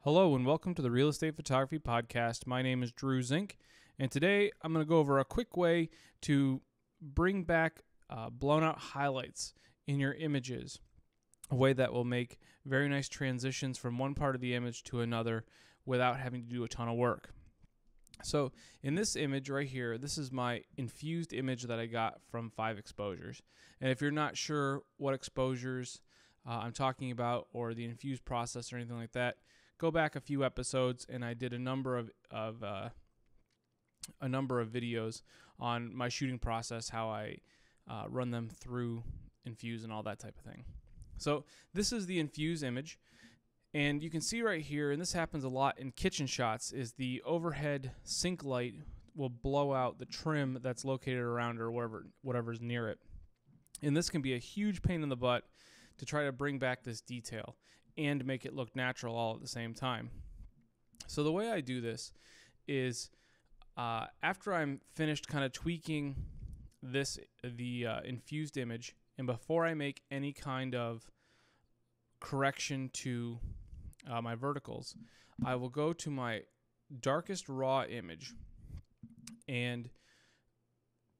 Hello and welcome to the Real Estate Photography Podcast. My name is Drew Zink, and today I'm going to go over a quick way to bring back blown out highlights in your images, a way that will make very nice transitions from one part of the image to another without having to do a ton of work. So in this image right here, this is my infused image that I got from 5 Exposures. And if you're not sure what exposures I'm talking about or the infused process or anything like that, go back a few episodes and I did a number of videos on my shooting process, how I run them through Infuse and all that type of thing. So this is the Infuse image, and you can see right here, and this happens a lot in kitchen shots, is the overhead sink light will blow out the trim that's located around or whatever's near it. And this can be a huge pain in the butt to try to bring back this detail and make it look natural all at the same time. So the way I do this is after I'm finished kind of tweaking the infused image, and before I make any kind of correction to my verticals, I will go to my darkest raw image and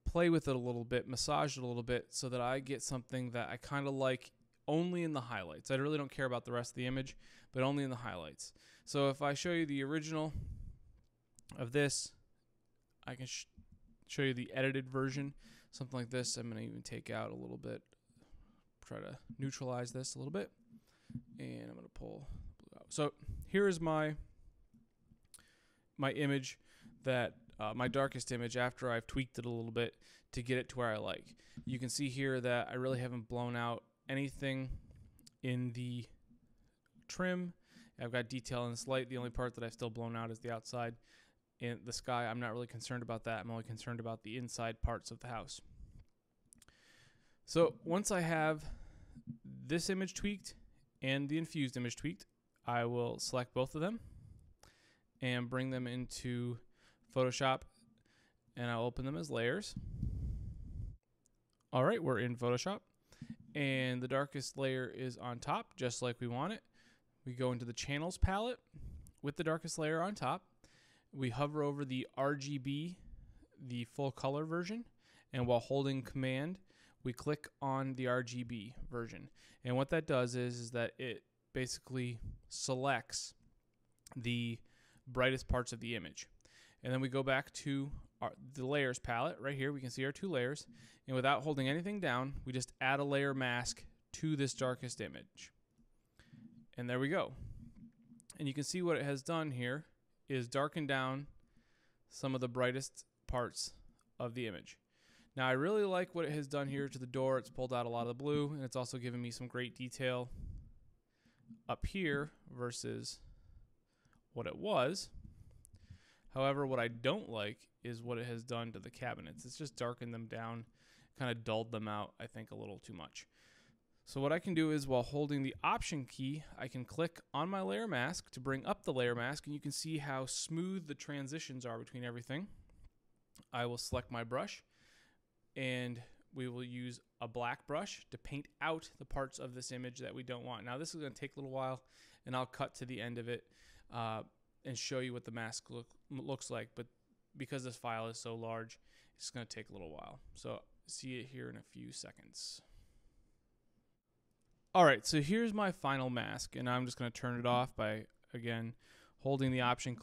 play with it a little bit, massage it a little bit so that I get something that I kind of like only in the highlights. I really don't care about the rest of the image, but only in the highlights. So if I show you the original of this, I can show you the edited version, something like this. I'm going to even take out a little bit, try to neutralize this a little bit, and I'm going to pull blue out. So here is my image, that my darkest image, after I've tweaked it a little bit to get it to where I like. You can see here that I really haven't blown out anything in the trim. I've got detail in this light. The only part that I've still blown out is the outside. In the sky, I'm not really concerned about that. I'm only concerned about the inside parts of the house. So once I have this image tweaked and the infused image tweaked, I will select both of them and bring them into Photoshop, and I'll open them as layers. All right, we're in Photoshop, and the darkest layer is on top, just like we want it. We go into the Channels palette with the darkest layer on top. We hover over the RGB, the full color version, and while holding Command, we click on the RGB version. And what that does is that it basically selects the brightest parts of the image. And then we go back to the layers palette. Right here we can see our 2 layers, and without holding anything down, we just add a layer mask to this darkest image. And there we go. And you can see what it has done here is darken down some of the brightest parts of the image. Now I really like what it has done here to the door. It's pulled out a lot of the blue, and it's also given me some great detail up here versus what it was. However, what I don't like is what it has done to the cabinets. It's just darkened them down, kind of dulled them out, I think, a little too much. So what I can do is, while holding the Option key, I can click on my layer mask to bring up the layer mask, and you can see how smooth the transitions are between everything. I will select my brush, and we will use a black brush to paint out the parts of this image that we don't want. Now this is going to take a little while, and I'll cut to the end of it and show you what the mask looks like, but because this file is so large, it's going to take a little while. So see it here in a few seconds. All right, so here's my final mask, and I'm just going to turn it off by, again, holding the Option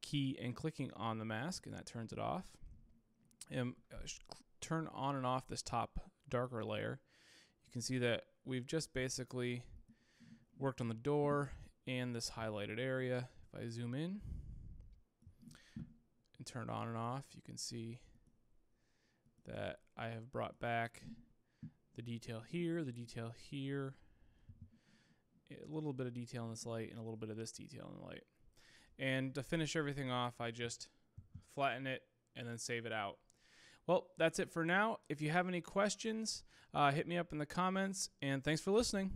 key and clicking on the mask, and that turns it off. And turn on and off this top darker layer. You can see that we've just basically worked on the door and this highlighted area. If I zoom in and turn it on and off, you can see that I have brought back the detail here, a little bit of detail in this light, and a little bit of this detail in the light. And to finish everything off, I just flatten it and then save it out. Well, that's it for now. If you have any questions, hit me up in the comments, and thanks for listening.